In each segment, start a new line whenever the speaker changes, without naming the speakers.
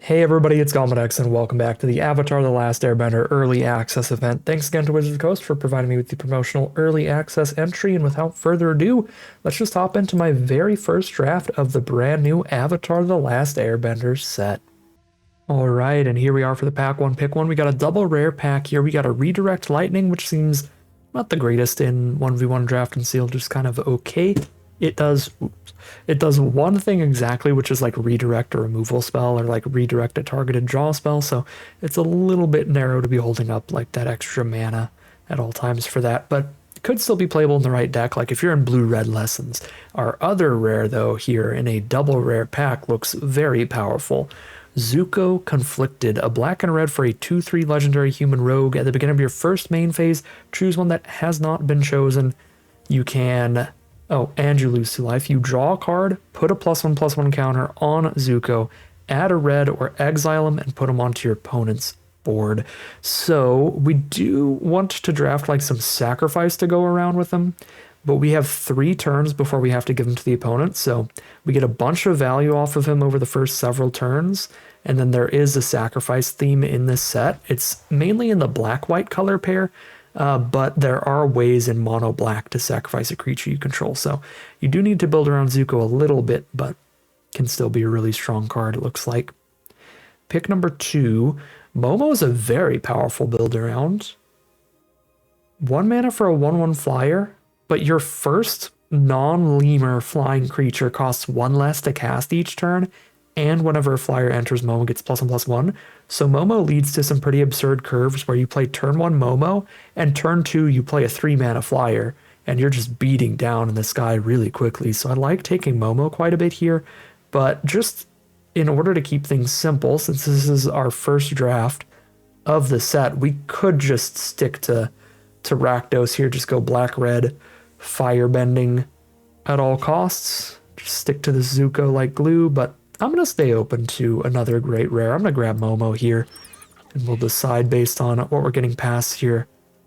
Hey everybody, it's Gomedex and welcome back to the Avatar The Last Airbender Early Access event. Thanks again to Wizards of the Coast for providing me with the promotional early access entry, and without further ado, let's just hop into my very first draft of the brand new Avatar The Last Airbender set. Alright, and here we are for the pack one, pick one. We got a double rare pack here. We got a redirect lightning, which seems not the greatest in 1v1 draft and seal, just kind of okay. It does one thing exactly, which is like redirect a removal spell or like redirect a targeted draw spell, so it's a little bit narrow to be holding up like that extra mana at all times for that, but it could still be playable in the right deck, like if you're in blue-red lessons. Our other rare though here in a double rare pack looks very powerful. Zuko Conflicted, a black and red for a 2/3 legendary human rogue. At the beginning of your first main phase, choose one that has not been chosen. You can... Oh, and you lose 2 life. You draw a card, put a +1/+1 counter on Zuko, add a red, or exile him and put him onto your opponent's board. So we do want to draft like some sacrifice to go around with him, but we have 3 turns before we have to give him to the opponent. So we get a bunch of value off of him over the first several turns. And then there is a sacrifice theme in this set. It's mainly in the black-white color pair. But there are ways in mono black to sacrifice a creature you control, so you do need to build around Zuko a little bit, but can still be a really strong card, it looks like. Pick number 2. Momo is a very powerful build around. 1 mana for a 1/1 flyer, but your first non-lemur flying creature costs 1 less to cast each turn, and whenever a flyer enters, Momo gets +1/+1. So Momo leads to some pretty absurd curves where you play turn 1 Momo, and turn 2 you play a 3 mana flyer, and you're just beating down in the sky really quickly. So I like taking Momo quite a bit here, but just in order to keep things simple, since this is our first draft of the set, we could just stick to Rakdos here, just go black-red, Firebending at all costs. Just stick to the Zuko like glue, but I'm going to stay open to another great rare. I'm going to grab Momo here, and we'll decide based on what we're getting past here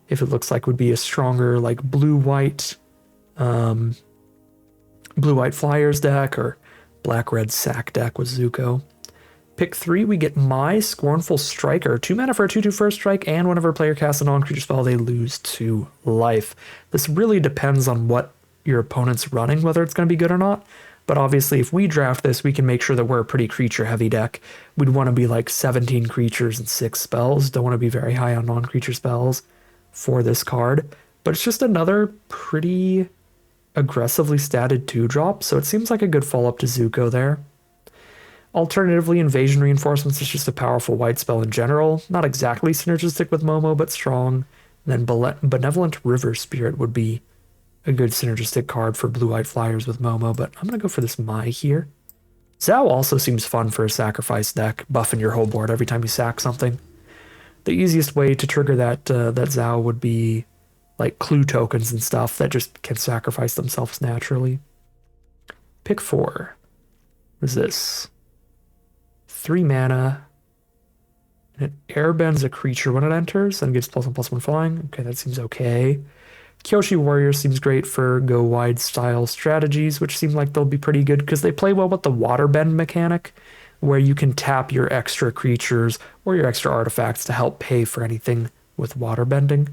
if it looks like would be a stronger like blue-white Flyers deck or black-red sack deck with Zuko. Pick 3, we get My Scornful Striker. 2 mana for a 2/2 first strike, and whenever a player casts a non-creature spell, they lose 2 life. This really depends on what your opponent's running, whether it's going to be good or not. But obviously, if we draft this, we can make sure that we're a pretty creature-heavy deck. We'd want to be like 17 creatures and 6 spells. Don't want to be very high on non-creature spells for this card. But it's just another pretty aggressively statted 2-drop, so it seems like a good follow-up to Zuko there. Alternatively, Invasion Reinforcements is just a powerful white spell in general. Not exactly synergistic with Momo, but strong. And then Benevolent River Spirit would be a good synergistic card for blue-white flyers with Momo, but I'm going to go for this Mai here. Zao also seems fun for a sacrifice deck, buffing your whole board every time you sack something. The easiest way to trigger that Zao would be like clue tokens and stuff that just can sacrifice themselves naturally. Pick 4. What is this? 3 mana. And it airbends a creature when it enters and gets +1/+1 flying. Okay, that seems okay. Kyoshi Warrior seems great for go-wide style strategies, which seem like they'll be pretty good because they play well with the Waterbend mechanic, where you can tap your extra creatures or your extra artifacts to help pay for anything with Waterbending.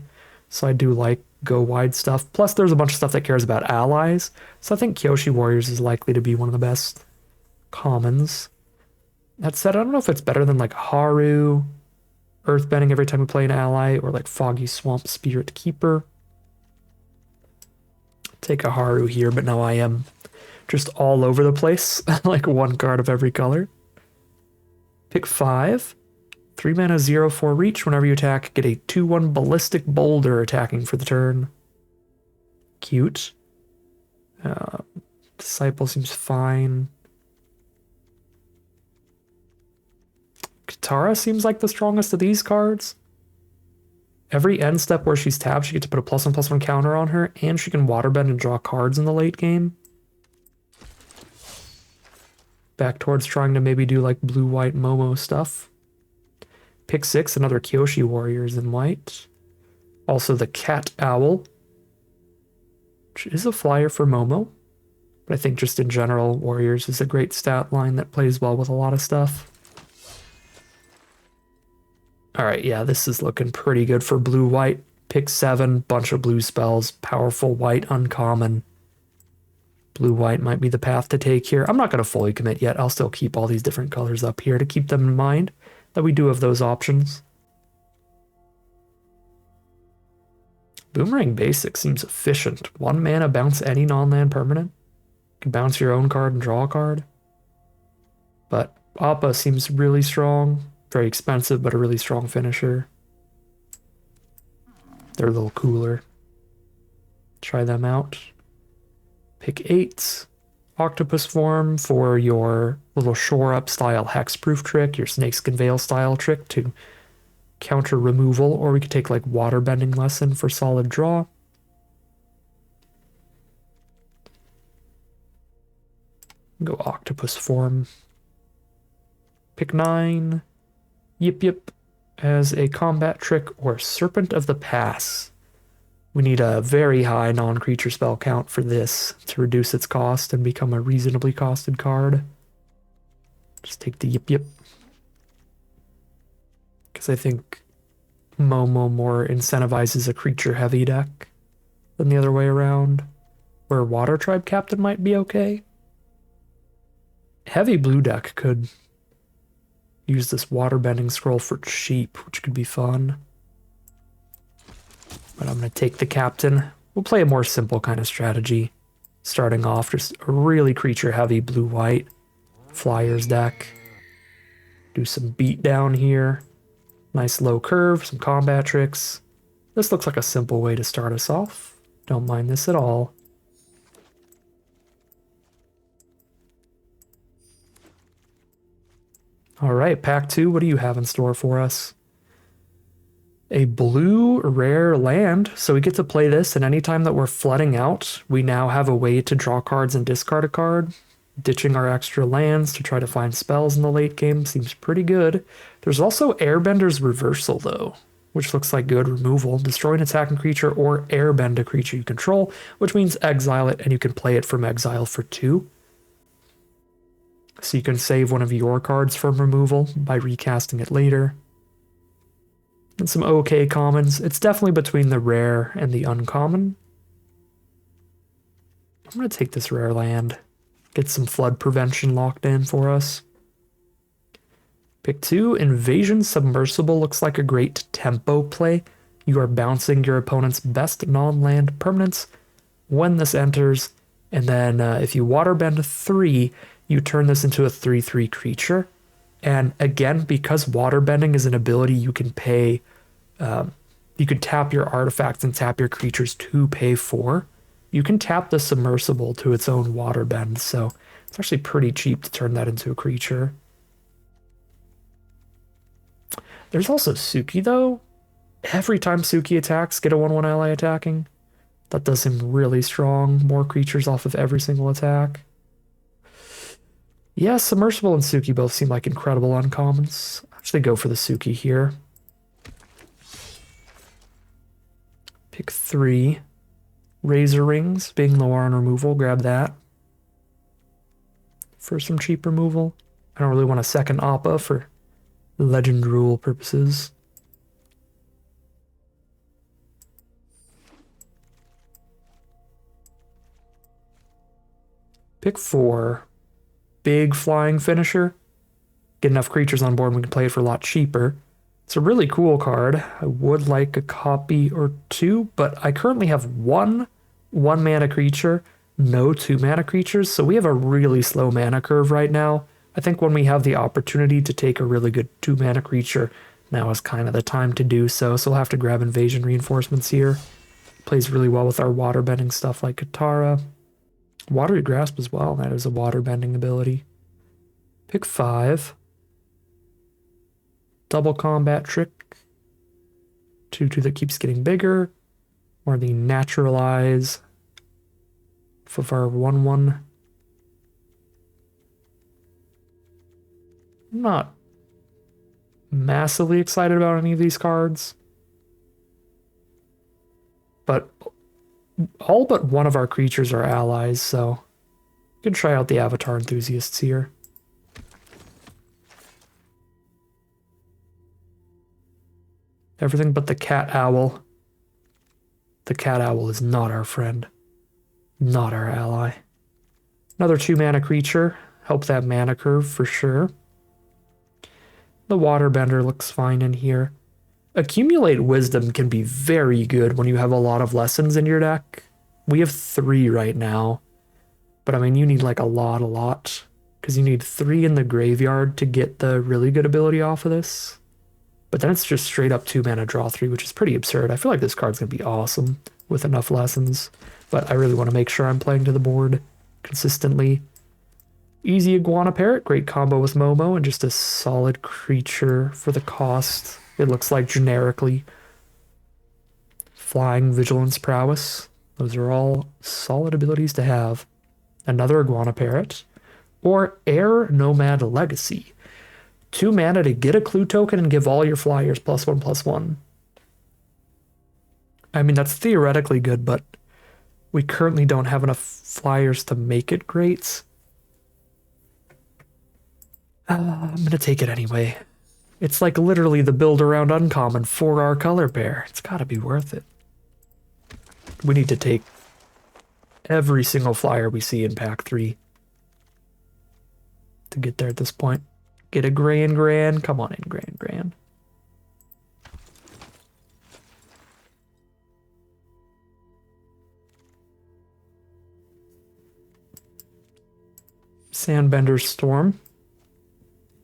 So I do like go-wide stuff. Plus, there's a bunch of stuff that cares about allies, so I think Kyoshi Warriors is likely to be one of the best commons. That said, I don't know if it's better than like Haru, Earthbending every time we play an ally, or like Foggy Swamp Spirit Keeper. Take a Haru here, but now I am just all over the place, like 1 card of every color. Pick 5. 3 mana 0/4 reach. Whenever you attack, get a 2/1 Ballistic Boulder attacking for the turn. Cute. Disciple seems fine. Katara seems like the strongest of these cards. Every end step where she's tapped, she gets to put a +1/+1 counter on her, and she can waterbend and draw cards in the late game. Back towards trying to maybe do like blue-white Momo stuff. Pick 6, another Kyoshi Warriors in white. Also the Cat Owl, which is a flyer for Momo. But I think just in general, Warriors is a great stat line that plays well with a lot of stuff. All right, yeah, this is looking pretty good for blue-white. Pick 7, bunch of blue spells, powerful white, uncommon. Blue-white might be the path to take here. I'm not going to fully commit yet. I'll still keep all these different colors up here to keep them in mind that we do have those options. Boomerang Basic seems efficient. 1 mana, bounce any non-land permanent. You can bounce your own card and draw a card. But Appa seems really strong. Very expensive, but a really strong finisher. They're a little cooler. Try them out. Pick 8. Octopus form for your little shore up style hexproof trick, your snakeskin veil style trick to counter removal, or we could take like waterbending lesson for solid draw. Go octopus form. Pick 9. Yip Yip as a combat trick, or Serpent of the Pass. We need a very high non-creature spell count for this to reduce its cost and become a reasonably costed card. Just take the Yip Yip. Because I think Momo more incentivizes a creature-heavy deck than the other way around, where Water Tribe Captain might be okay. Heavy blue deck could use this waterbending scroll for cheap, which could be fun. But I'm going to take the captain. We'll play a more simple kind of strategy. Starting off, just a really creature-heavy blue-white Flyers deck. Do some beat down here. Nice low curve, some combat tricks. This looks like a simple way to start us off. Don't mind this at all. All right, pack 2, what do you have in store for us? A blue rare land, so we get to play this, and anytime that we're flooding out, we now have a way to draw cards and discard a card. Ditching our extra lands to try to find spells in the late game seems pretty good. There's also Airbender's Reversal, though, which looks like good removal. Destroy an attacking creature or airbend a creature you control, which means exile it, and you can play it from exile for 2. So you can save one of your cards from removal by recasting it later. And some okay commons. It's definitely between the rare and the uncommon. I'm going to take this rare land. Get some flood prevention locked in for us. Pick 2. Invasion Submersible looks like a great tempo play. You are bouncing your opponent's best non-land permanents when this enters. And then if you waterbend 3, you turn this into a 3/3 creature. And again, because waterbending is an ability you can pay, you can tap your artifacts and tap your creatures to pay for. You can tap the submersible to its own waterbend, so it's actually pretty cheap to turn that into a creature. There's also Suki, though. Every time Suki attacks, get a 1/1 ally attacking. That does him really strong. More creatures off of every single attack. Yeah, Submersible and Suki both seem like incredible uncommons. Actually go for the Suki here. Pick 3. Razor Rings, being lower on removal, grab that. For some cheap removal. I don't really want a second Appa for legend rule purposes. Pick 4. Big flying finisher. Get enough creatures on board and we can play it for a lot cheaper. It's a really cool card. I would like a copy or 2, but I currently have one mana creature, no 2 mana creatures, so we have a really slow mana curve right now. I think when we have the opportunity to take a really good 2 mana creature, now is kind of the time to do so, so we'll have to grab invasion reinforcements here. Plays really well with our waterbending stuff like Katara. Watery Grasp as well, that is a waterbending ability. Pick 5. Double combat trick. 2/2 that keeps getting bigger. Or the naturalize of our 1/1. I'm not massively excited about any of these cards. But all but one of our creatures are allies, so you can try out the Avatar enthusiasts here. Everything but the cat owl. The cat owl is not our friend. Not our ally. Another 2-mana creature. Help that mana curve for sure. The Waterbender looks fine in here. Accumulate Wisdom can be very good when you have a lot of lessons in your deck. We have 3 right now. But I mean, you need like a lot. Because you need 3 in the graveyard to get the really good ability off of this. But then it's just straight up 2-mana draw 3, which is pretty absurd. I feel like this card's going to be awesome with enough lessons. But I really want to make sure I'm playing to the board consistently. Easy Iguana Parrot, great combo with Momo, and just a solid creature for the cost. It looks like generically. Flying, Vigilance, Prowess. Those are all solid abilities to have. Another Iguana Parrot. Or Air Nomad Legacy. 2 mana to get a clue token and give all your flyers +1/+1. I mean, that's theoretically good, but we currently don't have enough flyers to make it great. I'm going to take it anyway. It's like literally the build around uncommon for our color pair. It's got to be worth it. We need to take every single flyer we see in pack 3 to get there at this point. Get a Gran. Come on in, Gran. Sandbender Storm.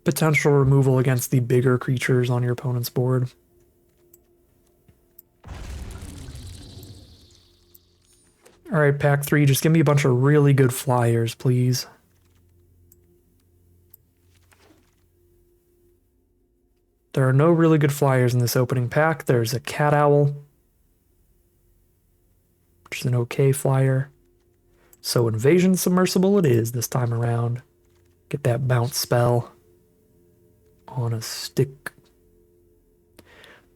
Potential removal against the bigger creatures on your opponent's board. Alright, pack 3, just give me a bunch of really good flyers, please. There are no really good flyers in this opening pack. There's a Cat Owl, which is an okay flyer. So Invasion Submersible it is this time around. Get that bounce spell on a stick.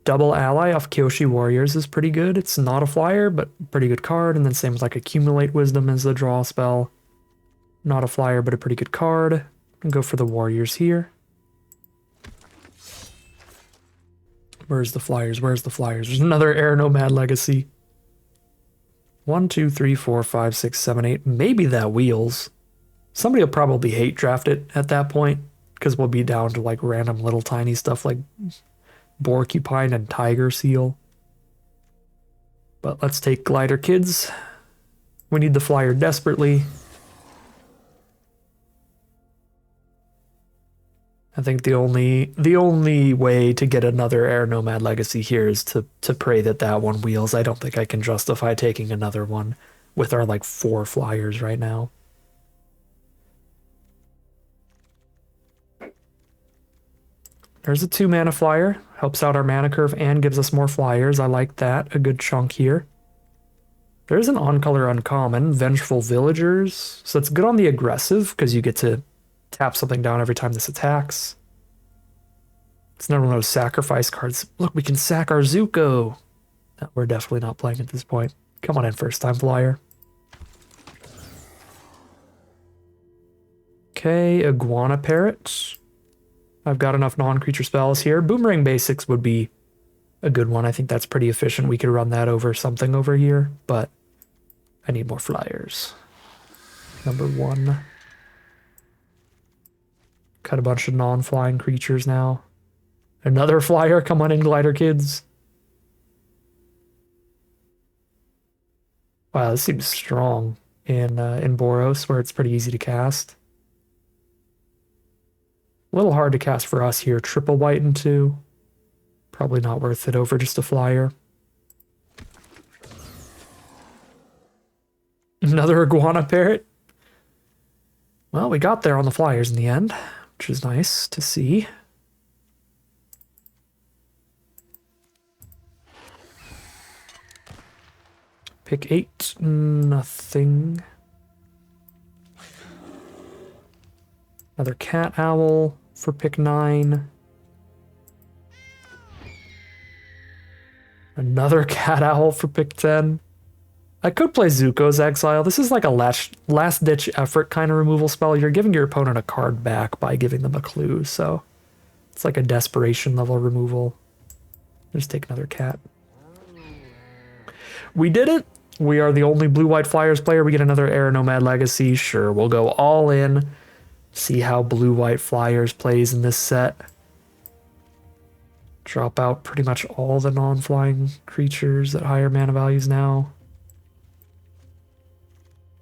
Double Ally off Kyoshi Warriors is pretty good. It's not a flyer, but pretty good card. And then same with like Accumulate Wisdom as the draw spell. Not a flyer, but a pretty good card. And go for the Warriors here. Where's the flyers? There's another Air Nomad Legacy. 1, 2, 3, 4, 5, 6, 7, 8. Maybe that wheels. Somebody will probably hate draft it at that point, because we'll be down to like random little tiny stuff like Borcupine and Tiger Seal. But let's take Glider Kids. We need the flyer desperately. I think the only way to get another Air Nomad Legacy here is to pray that one wheels. I don't think I can justify taking another one with our like 4 flyers right now. There's a 2-mana flyer. Helps out our mana curve and gives us more flyers. I like that. A good chunk here. There's an on-color uncommon, Vengeful Villagers. So it's good on the aggressive because you get to tap something down every time this attacks. It's not one of those sacrifice cards. Look, we can sack our Zuko. No, we're definitely not playing at this point. Come on in, first time flyer. Okay, Iguana Parrot. I've got enough non-creature spells here. Boomerang Basics would be a good one. I think that's pretty efficient. We could run that over something over here, but I need more flyers. Number 1. Cut a bunch of non-flying creatures now. Another flyer, come on in, Glider Kids. Wow, this seems strong in Boros, where it's pretty easy to cast. A little hard to cast for us here. Triple white and 2. Probably not worth it over just a flyer. Another Iguana Parrot. Well, we got there on the flyers in the end, which is nice to see. Pick 8, nothing. Another Cat Owl for pick 9. Another Cat Owl for pick 10. I could play Zuko's Exile. This is like a last-ditch effort kind of removal spell. You're giving your opponent a card back by giving them a clue, so it's like a desperation level removal. Just take another cat. We did it! We are the only blue-white flyers player. We get another Air Nomad Legacy. Sure, we'll go all in. See how blue-white flyers plays in this set. Drop out pretty much all the non-flying creatures at higher mana values now.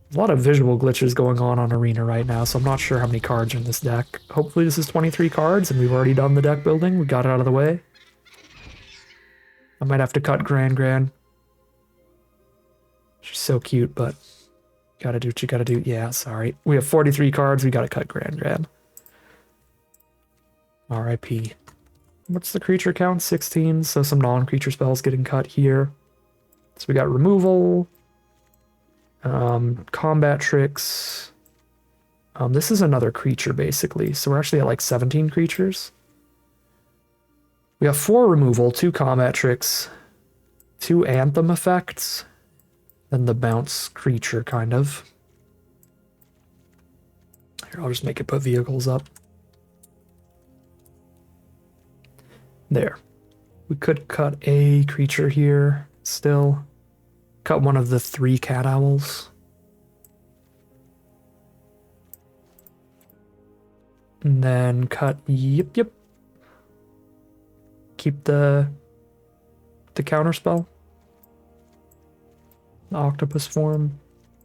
There's a lot of visual glitches going on Arena right now, so I'm not sure how many cards are in this deck. Hopefully this is 23 cards and we've already done the deck building. We got it out of the way. I might have to cut Gran. She's so cute, but gotta do what you gotta do. Yeah, sorry. We have 43 cards. We gotta cut Gran. R.I.P. What's the creature count? 16. So some non-creature spells getting cut here. So we got removal, combat tricks. This is another creature basically. So we're actually at like 17 creatures. We have 4 removal, 2 combat tricks, 2 anthem effects. Then the bounce creature, kind of. Here, I'll just make it put vehicles up. There. We could cut a creature here, still. Cut one of the 3 cat owls. And then cut, yep. Keep the counter spell. The octopus form,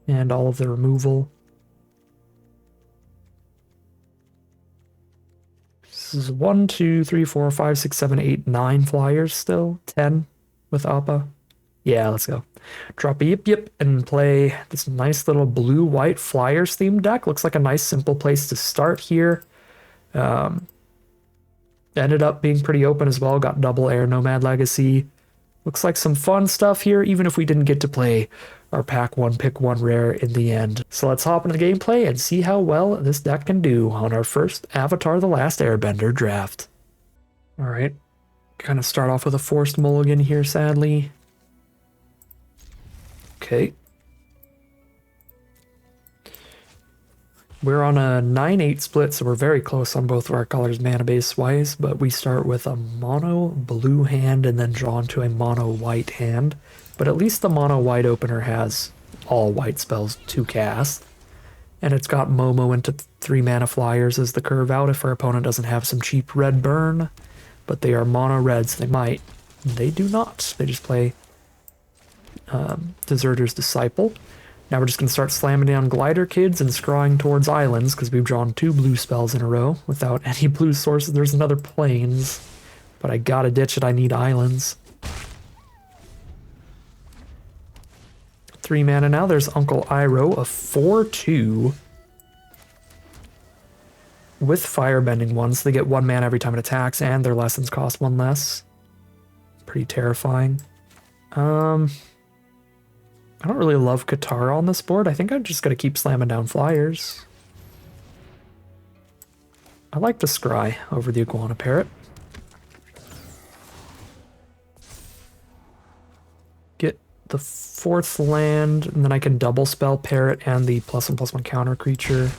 and all of the removal. This is 1, 2, 3, 4, 5, 6, 7, 8, 9 flyers still. 10 with Appa. Yeah, let's go. Drop a yip, and play this nice little blue-white flyers themed deck. Looks like a nice simple place to start here. Ended up being pretty open as well. Got double Air Nomad Legacy. Looks like some fun stuff here, even if we didn't get to play our pack 1, pick 1 rare in the end. So let's hop into the gameplay and see how well this deck can do on our first Avatar: The Last Airbender draft. Alright, kind of start off with a forced mulligan here, sadly. Okay. We're on a 9-8 split, so we're very close on both of our colors mana base wise, but we start with a mono blue hand and then draw into a mono white hand. But at least the mono white opener has all white spells to cast. And it's got Momo into 3 mana flyers as the curve out if our opponent doesn't have some cheap red burn. But they are mono reds, they might. They do not. They just play Deserter's Disciple. Now we're just going to start slamming down Glider Kids and scrawling towards islands because we've drawn 2 blue spells in a row without any blue sources. There's another plains, but I gotta ditch it. I need islands. 3 mana now. There's Uncle Iroh, a 4/2 with Firebending ones. They get 1 mana every time it attacks, and their lessons cost 1 less. Pretty terrifying. I don't really love Katara on this board. I think I'm just going to keep slamming down flyers. I like the Scry over the Iguana Parrot. Get the 4th land, and then I can double spell Parrot and the +1/+1 counter creature.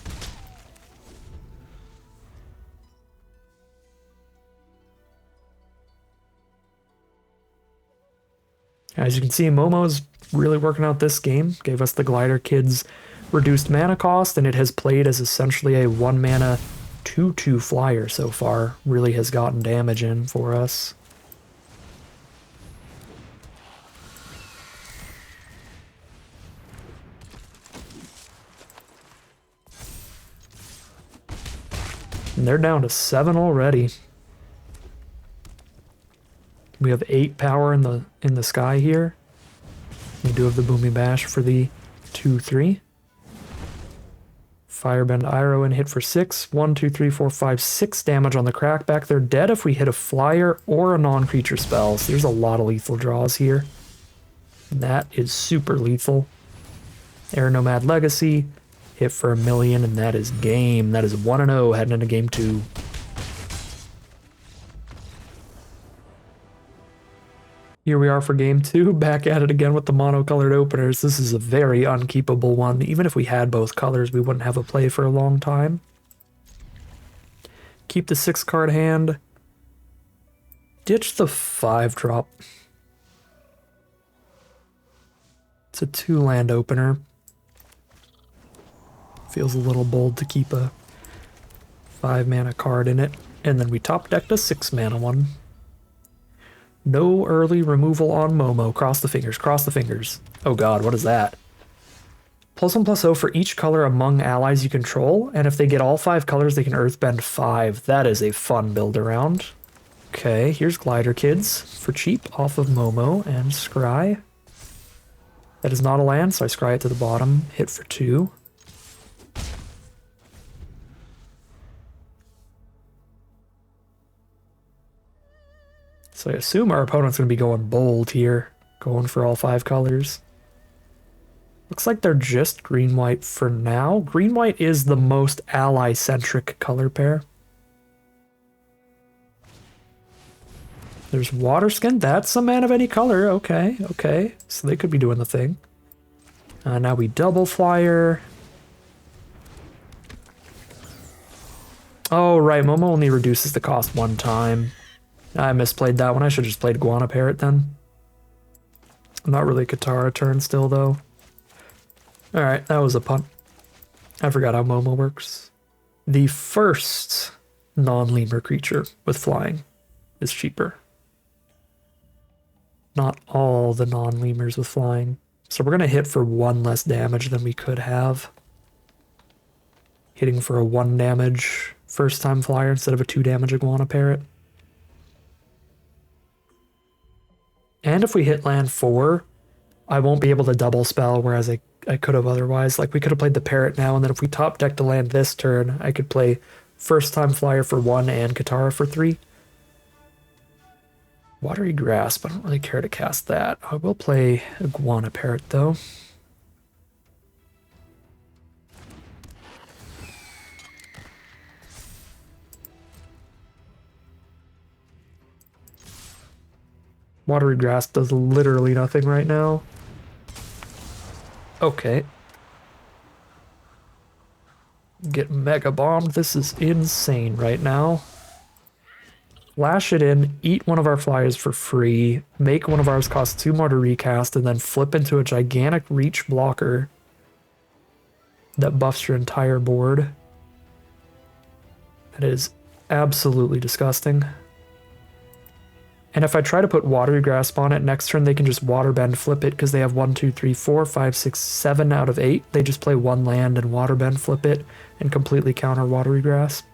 As you can see, Momo's really working out this game. Gave us the Glider Kids reduced mana cost, and it has played as essentially a 1 mana 2/2 flyer so far. Really has gotten damage in for us. And they're down to 7 already. We have 8 power in the sky here. We do have the Boomy Bash for the 2/3. Firebend Iroh and hit for 6. 1, 2, 3, 4, 5, 6 damage on the crackback. They're dead if we hit a flyer or a non-creature spell. So there's a lot of lethal draws here. And that is super lethal. Air Nomad Legacy, hit for 1,000,000, and that is game. That is 1-0 heading into game 2. Here we are for game 2, back at it again with the monocolored openers. This is a very unkeepable one. Even if we had both colors, we wouldn't have a play for a long time. Keep the 6-card hand. ditch the 5-drop. It's a 2-land opener. Feels a little bold to keep a 5-mana card in it. And then we top decked a 6-mana one. No early removal on Momo. Cross the fingers, cross the fingers. Oh god, what is that? +1/+0 for each color among allies you control, and if they get all 5 colors, they can Earthbend 5. That is a fun build around. Okay, here's Glider Kids for cheap off of Momo and Scry. That is not a land, so I scry it to the bottom. Hit for 2. So I assume our opponent's going to be going bold here, going for all 5 colors. Looks like they're just green-white for now. Green-white is the most ally-centric color pair. There's Waterskin. That's a man of any color. Okay, okay. So they could be doing the thing. Now we double flyer. Oh, right. Momo only reduces the cost 1 time. I misplayed that one. I should have just played Iguana Parrot then. I'm not really Katara turn still, though. Alright, that was a punt. I forgot how Momo works. The first non-lemur creature with flying is cheaper. Not all the non-lemurs with flying. So we're going to hit for 1 less damage than we could have. Hitting for a 1 damage first time flyer instead of a 2 damage Iguana Parrot. And if we hit land 4, I won't be able to double spell, whereas I could have otherwise. Like, we could have played the Parrot now, and then if we top deck to land this turn, I could play first time flyer for 1 and Katara for 3. Watery Grasp, I don't really care to cast that. I will play Iguana Parrot, though. Watery Grasp does literally nothing right now. Okay. Get mega bombed. This is insane right now. Flash it in, eat one of our flyers for free, make one of ours cost 2 more to recast, and then flip into a gigantic reach blocker that buffs your entire board. That is absolutely disgusting. And if I try to put Watery Grasp on it, next turn they can just Waterbend flip it because they have 1, 2, 3, 4, 5, 6, 7 out of 8. They just play 1 land and Waterbend flip it and completely counter Watery Grasp.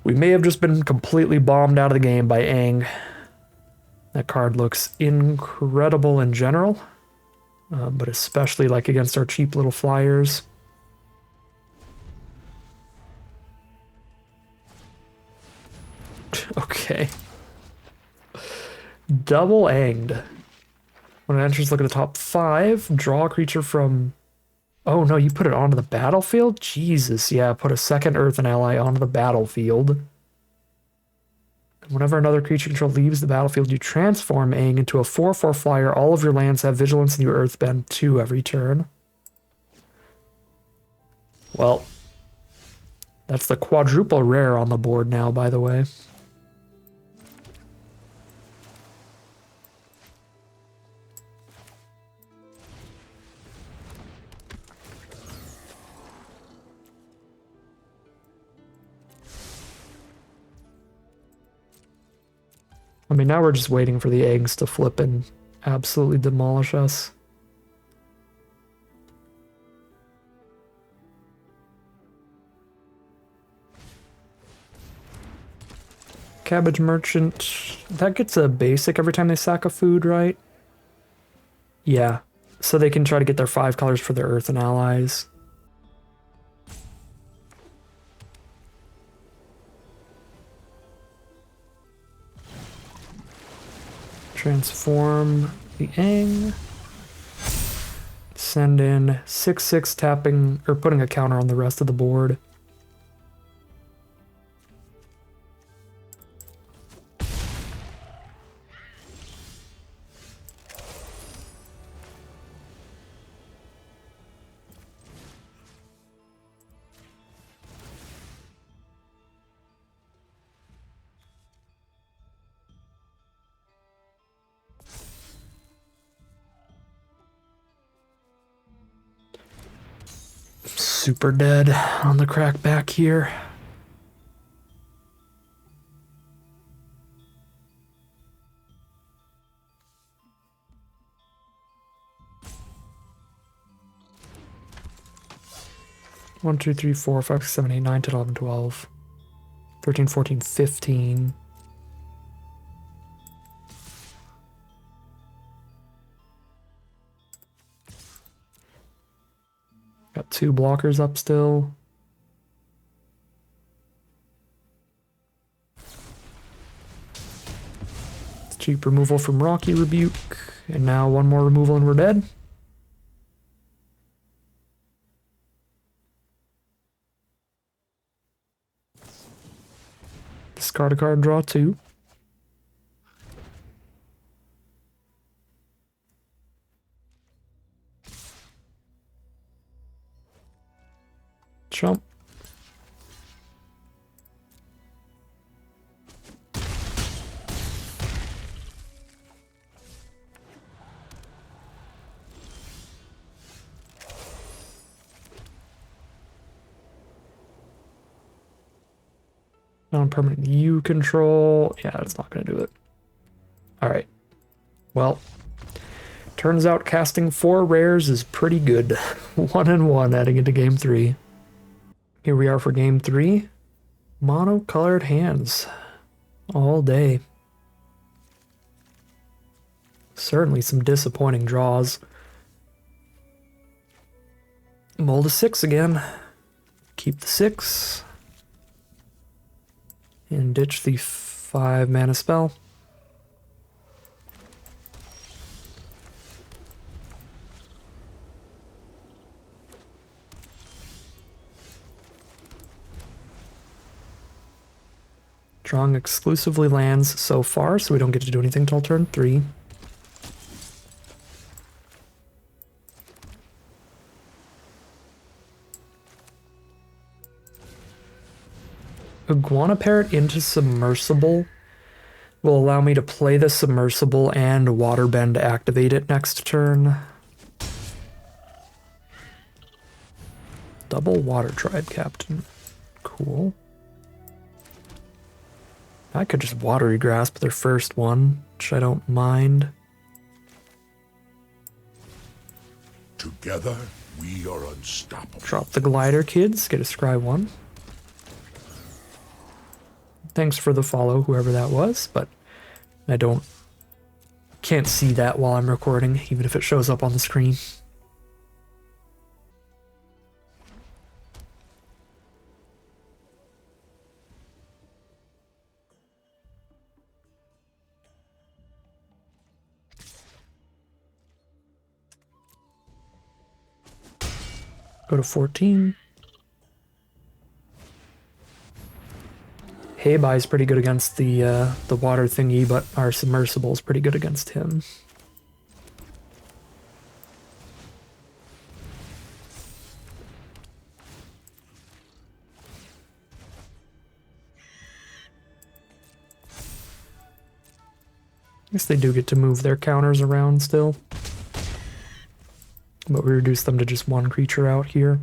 We may have just been completely bombed out of the game by Aang. That card looks incredible in general, but especially like against our cheap little flyers. Okay. Double Anged. When it enters, look at the top 5. Draw a creature from... Oh no, you put it onto the battlefield? Jesus, yeah, put a second Earthen ally onto the battlefield. And whenever another creature control leaves the battlefield, you transform Aang into a 4/4 flyer. All of your lands have vigilance and you Earthbend 2 every turn. Well, that's the quadruple rare on the board now, by the way. I mean, now we're just waiting for the eggs to flip and absolutely demolish us. Cabbage Merchant, that gets a basic every time they sack a food, right? Yeah, so they can try to get their 5 colors for their Earth and allies. Transform the Aang. Send in 6/6 tapping, or putting a counter on the rest of the board. super dead on the crack back here. One, 2, 3, 4, 5, 6, 7, 8, 9, 10, 11, 12, 13, 14, 15. Got 2 blockers up still. It's cheap removal from Rocky Rebuke. And now 1 more removal and we're dead. Discard a card, draw 2. Jump. Non-permanent U control. Yeah, it's not going to do it. All right. Well, turns out casting 4 rares is pretty good. 1 and 1 heading into game 3. Here we are for game 3. Mono-colored hands all day. Certainly some disappointing draws. Mold a 6 again. Keep the 6. And ditch the 5 mana spell. Drawing exclusively lands so far, so we don't get to do anything until turn 3. Iguana Parrot into Submersible will allow me to play the Submersible and Waterbend to activate it next turn. Double Water Tribe Captain. Cool. I could just Watery Grasp their first one, which I don't mind.
Together, we are unstoppable.
Drop the Glider, kids. Get a Scry 1. Thanks for the follow, whoever that was, but I can't see that while I'm recording, even if it shows up on the screen. Go to 14. Heibai is pretty good against the water thingy, but our Submersible is pretty good against him. I guess they do get to move their counters around still. But we reduce them to just 1 creature out here.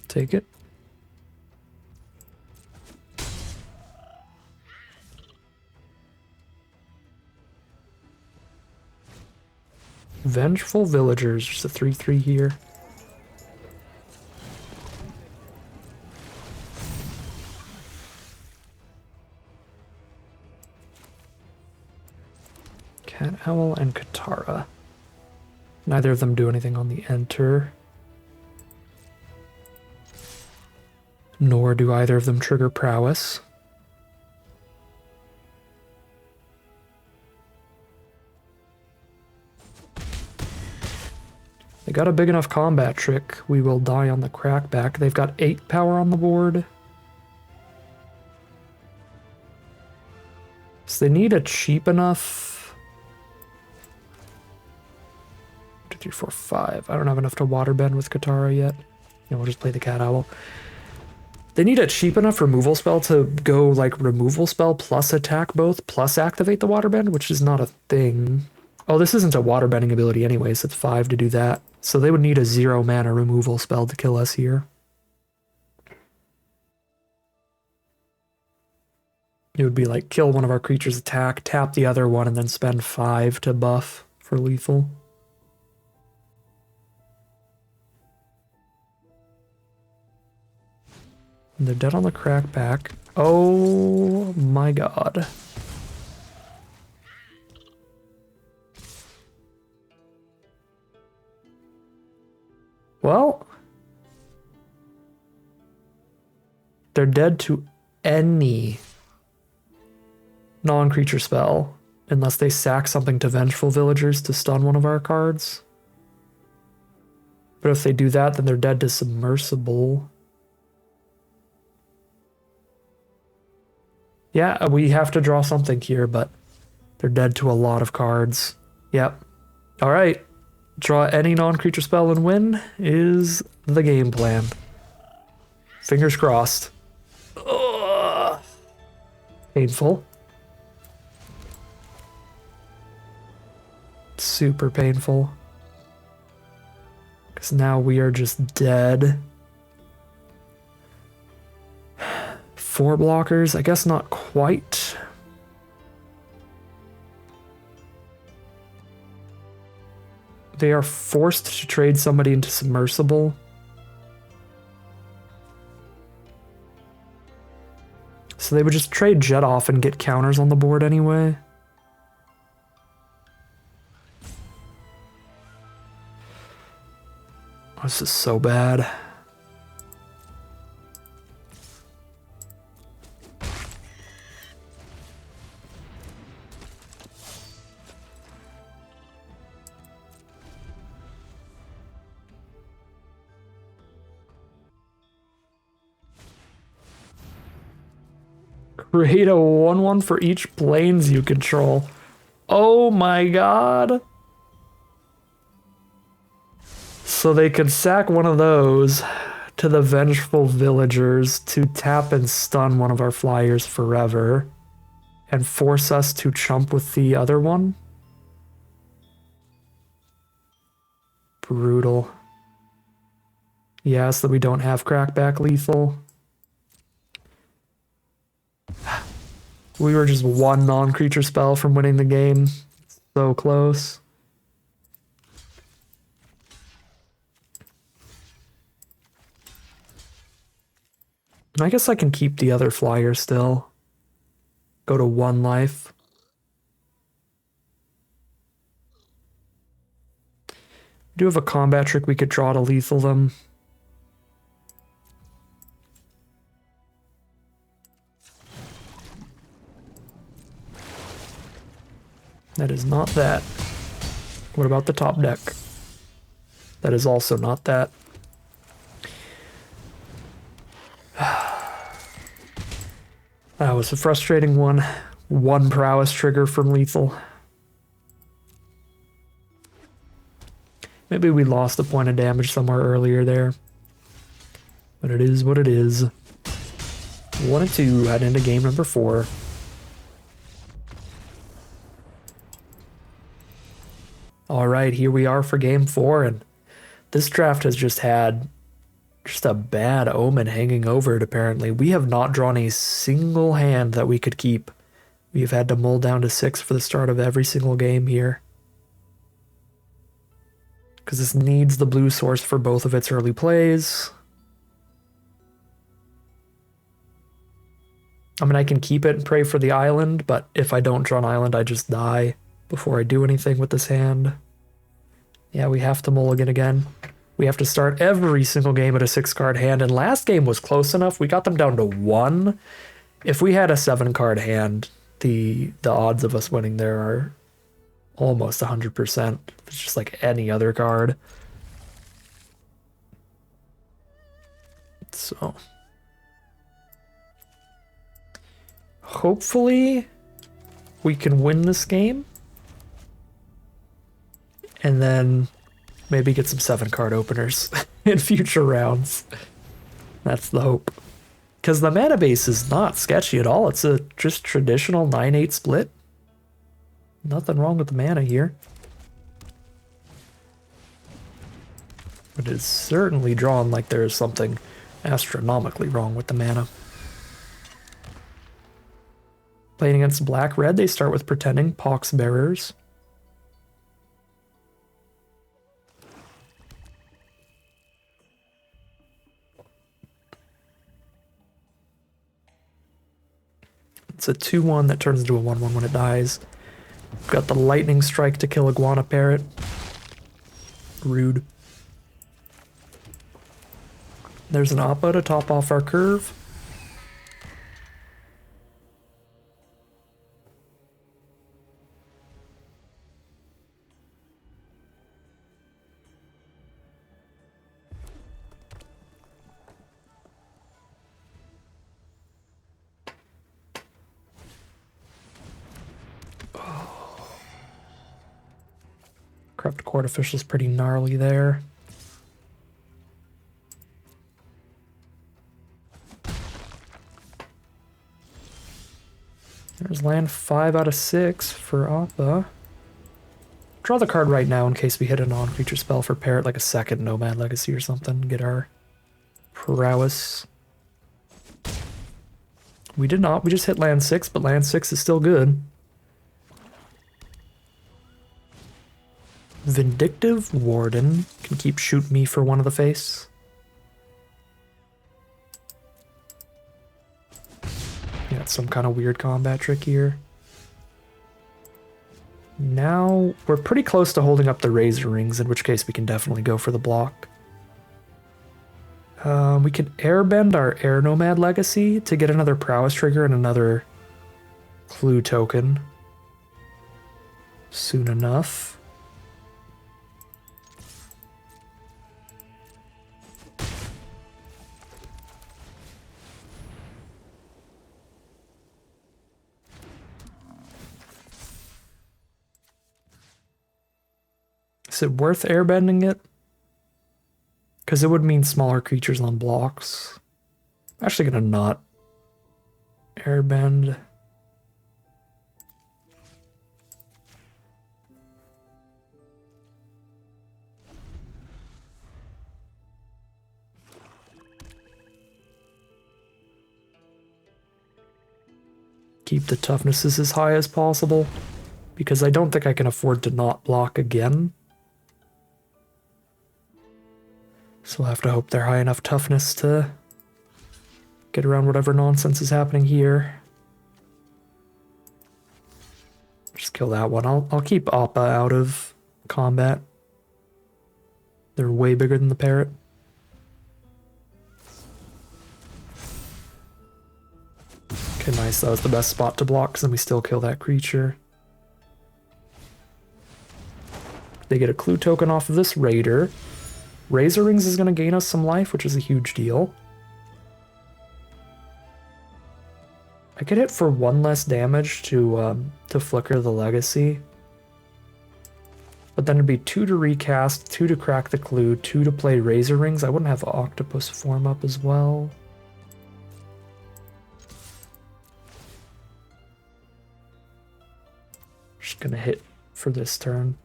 Take it. Vengeful Villagers, just a 3/3 here. Cat Owl and Katara. Neither of them do anything on the enter. Nor do either of them trigger prowess. They got a big enough combat trick. We will die on the crackback. They've got 8 power on the board. So they need a cheap enough... 2, 3, 4, 5. I don't have enough to waterbend with Katara yet. Yeah, we'll just play the Cat Owl. They need a cheap enough removal spell to go like removal spell plus attack both plus activate the waterbend, which is not a thing. Oh, this isn't a waterbending ability anyways. It's 5 to do that. So they would need a 0 mana removal spell to kill us here. It would be like kill one of our creatures' attack, tap the other one, and then spend 5 to buff for lethal. And they're dead on the crackback. Oh my god. Well, they're dead to any non-creature spell, unless they sack something to Vengeful Villagers to stun one of our cards. But if they do that, then they're dead to Submersible. Yeah, we have to draw something here, but they're dead to a lot of cards. Yep. Alright. Draw any non-creature spell and win is the game plan. Fingers crossed. Ugh. Painful. Super painful. Because now we are just dead. 4 blockers? I guess not quite. They are forced to trade somebody into Submersible. So they would just trade Jet off and get counters on the board anyway. This is so bad. Create a 1/1 for each planes you control. Oh my god. So they can sack one of those to the Vengeful Villagers to tap and stun one of our flyers forever and force us to chump with the other one. Brutal. Yes, that we don't have crackback lethal. We were just one non-creature spell from winning the game. So close. I guess I can keep the other flyer still. Go to 1 life. Do have a combat trick we could draw to lethal them. That is not that. What about the top deck? That is also not that. That was a frustrating one. 1 prowess trigger from lethal. Maybe we lost a point of damage somewhere earlier there. But it is what it is. 1-2, head into game number 4. Alright, here we are for game 4, and this draft has just had a bad omen hanging over it, apparently. We have not drawn a single hand that we could keep. We have had to mull down to 6 for the start of every single game here. Because this needs the blue source for both of its early plays. I mean, I can keep it and pray for the island, but if I don't draw an island, I just die before I do anything with this hand. Yeah, we have to mulligan again. We have to start every single game at a 6-card hand, and last game was close enough. We got them down to 1. If we had a 7-card hand, the odds of us winning there are almost 100%. It's just like any other card. So hopefully we can win this game and then maybe get some 7-card openers in future rounds. That's the hope. Because the mana base is not sketchy at all. It's a just traditional 9-8 split. Nothing wrong with the mana here. It is certainly drawn like there is something astronomically wrong with the mana. Playing against black-red, they start with Pretending, Pox Bearers. It's a 2/1 that turns into a 1/1 when it dies. Got the Lightning Strike to kill Iguana Parrot. Rude. There's an Oppo to top off our curve. Corrupt Court Official's pretty gnarly there. There's land 5 out of 6 for Appa. Draw the card right now in case we hit a non-creature spell for Parrot, like a second Nomad Legacy or something. Get our prowess. We did not. We just hit land 6, but land 6 is still good. Vindictive Warden can keep shoot me for 1 of the face. Yeah, it's some kind of weird combat trick here. Now we're pretty close to holding up the Razor Rings, in which case we can definitely go for the block. We can airbend our Air Nomad Legacy to get another Prowess trigger and another Clue token soon enough. Is it worth airbending it? Because it would mean smaller creatures on blocks. I'm actually gonna not airbend. Keep the toughnesses as high as possible, because I don't think I can afford to not block again. So we'll have to hope they're high enough toughness to get around whatever nonsense is happening here. Just kill that one. I'll keep Appa out of combat. They're way bigger than the parrot. Okay, nice. That was the best spot to block, because then we still kill that creature. They get a clue token off of this raider. Razor Rings is going to gain us some life, which is a huge deal. I could hit for 1 less damage to flicker the legacy. But then it'd be 2 to recast, 2 to crack the clue, 2 to play Razor Rings. I wouldn't have Octopus form up as well. Just gonna hit for this turn.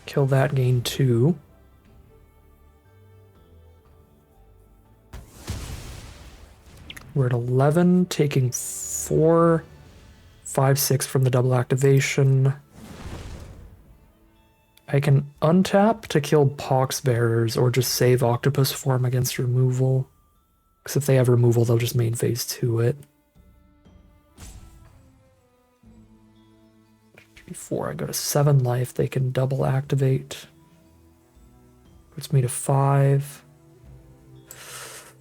Kill that, gain 2. We're at 11, taking 4, 5, 6 from the double activation. I can untap to kill Pox Bearers or just save Octopus form against removal. Because if they have removal, they'll just main phase 2 it. Before I go to 7 life, they can double activate. Puts me to 5. If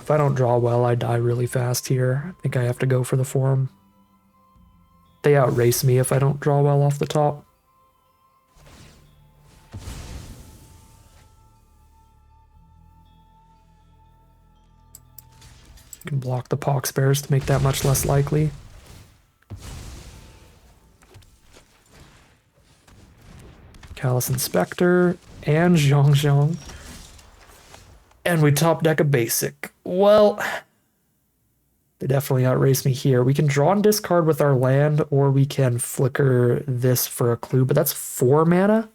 I don't draw well, I die really fast here. I think I have to go for the form. They outrace me if I don't draw well off the top. You can block the Pox Bears to make that much less likely. Callous Inspector and Zhong Zhong. And we top deck a basic. Well, they definitely outrace me here. We can draw and discard with our land, or we can flicker this for a clue, but that's 4 mana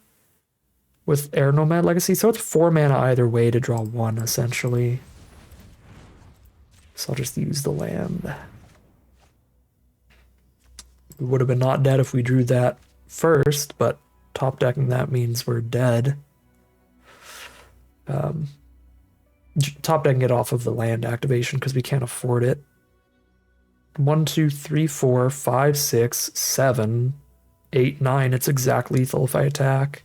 with Air Nomad Legacy. So it's 4 mana either way to draw 1, essentially. So I'll just use the land. We would have been not dead if we drew that first, but top decking that means we're dead. Top decking it off of the land activation because we can't afford it. 1, 2, 3, 4, 5, 6, 7, 8, 9. It's exact lethal if I attack.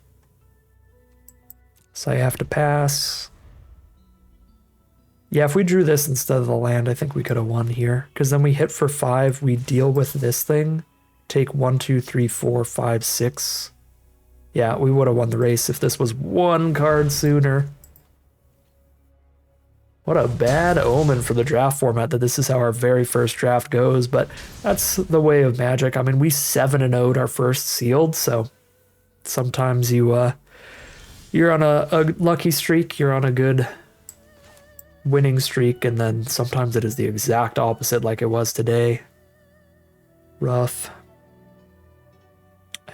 So I have to pass. Yeah, if we drew this instead of the land, I think we could have won here. Because then we hit for 5, we deal with this thing. Take 1, 2, 3, 4, 5, 6. Yeah, we would have won the race if this was 1 card sooner. What a bad omen for the draft format that this is how our very first draft goes, but that's the way of Magic. I mean, we 7-0'd our first sealed, so sometimes you're on a lucky streak, you're on a good winning streak, and then sometimes it is the exact opposite like it was today. Rough.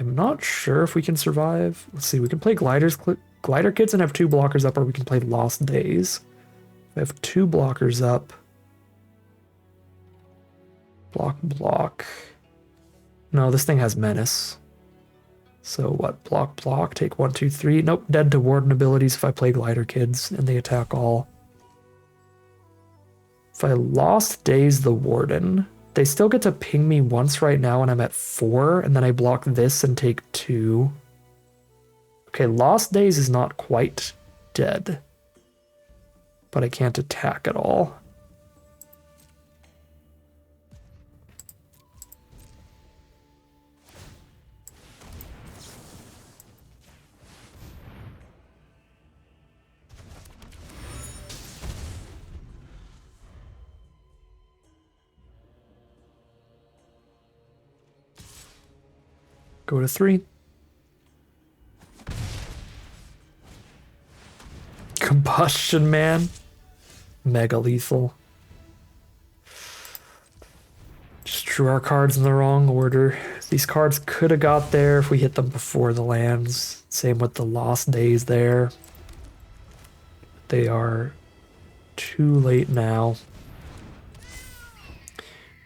I'm not sure if we can survive. Let's see, we can play Glider Kids and have 2 blockers up, or we can play Lost Days. I have 2 blockers up. Block. No, this thing has Menace. So what? Block. Take 1, 2, 3. Nope, dead to Warden abilities if I play Glider Kids and they attack all. If I Lost Days the Warden, they still get to ping me once right now and I'm at 4, and then I block this and take 2. Okay, Lost Days is not quite dead, but I can't attack at all. Go to 3. Combustion Man. Mega lethal. Just drew our cards in the wrong order. These cards could have got there if we hit them before the lands. Same with the Lost Days there. They are too late now.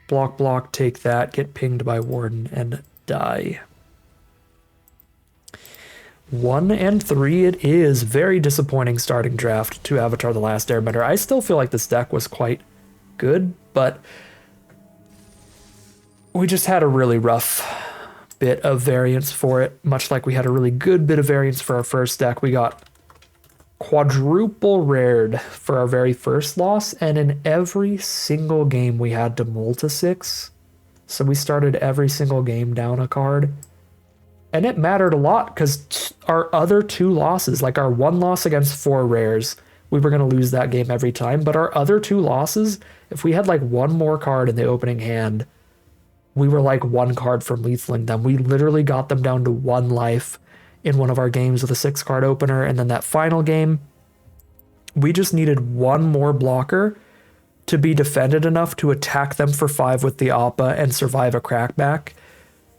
Block, take that, get pinged by Warden, and die. 1 and 3 it is. Very disappointing starting draft to Avatar: The Last Airbender. I still feel like this deck was quite good, but we just had a really rough bit of variance for it. Much like we had a really good bit of variance for our first deck, we got quadruple rared for our very first loss, and in every single game we had to mull to 6. So we started every single game down a card. And it mattered a lot because our other 2 losses, like our 1 loss against 4 rares, we were going to lose that game every time. But our other 2 losses, if we had like 1 more card in the opening hand, we were like 1 card from lethaling them. We literally got them down to 1 life in one of our games with a 6-card opener. And then that final game, we just needed 1 more blocker to be defended enough to attack them for 5 with the Appa and survive a crackback.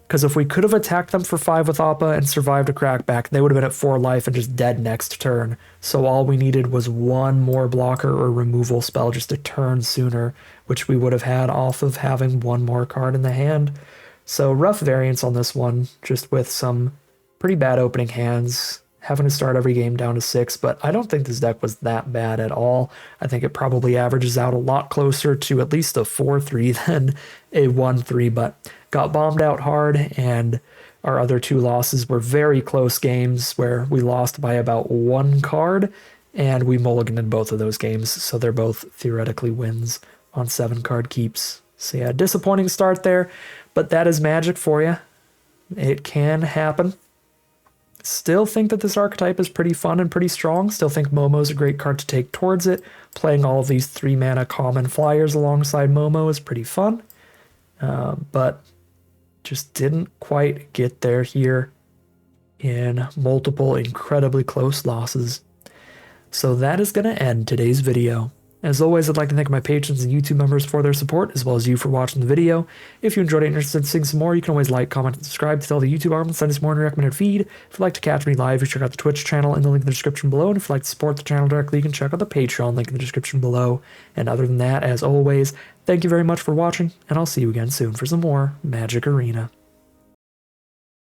Because if we could have attacked them for 5 with Appa and survived a crackback, they would have been at 4 life and just dead next turn. So all we needed was 1 more blocker or removal spell just a turn sooner, which we would have had off of having 1 more card in the hand. So rough variance on this one, just with some pretty bad opening hands, having to start every game down to 6, but I don't think this deck was that bad at all. I think it probably averages out a lot closer to at least a 4-3 than a 1-3, but got bombed out hard, and our other 2 losses were very close games where we lost by about 1 card, and we mulliganed in both of those games, so they're both theoretically wins on 7-card keeps. So yeah, disappointing start there, but that is Magic for you. It can happen. Still think that this archetype is pretty fun and pretty strong. Still think Momo's a great card to take towards it. Playing all of these 3-mana common flyers alongside Momo is pretty fun. But just didn't quite get there here in multiple incredibly close losses. So that is going to end today's video. As always, I'd like to thank my patrons and YouTube members for their support, as well as you for watching the video. If you enjoyed it and are interested in seeing some more, you can always like, comment, and subscribe to tell the YouTube arm and send us more in your recommended feed. If you'd like to catch me live, you can check out the Twitch channel in the link in the description below. And if you'd like to support the channel directly, you can check out the Patreon link in the description below. And other than that, as always, thank you very much for watching, and I'll see you again soon for some more Magic Arena.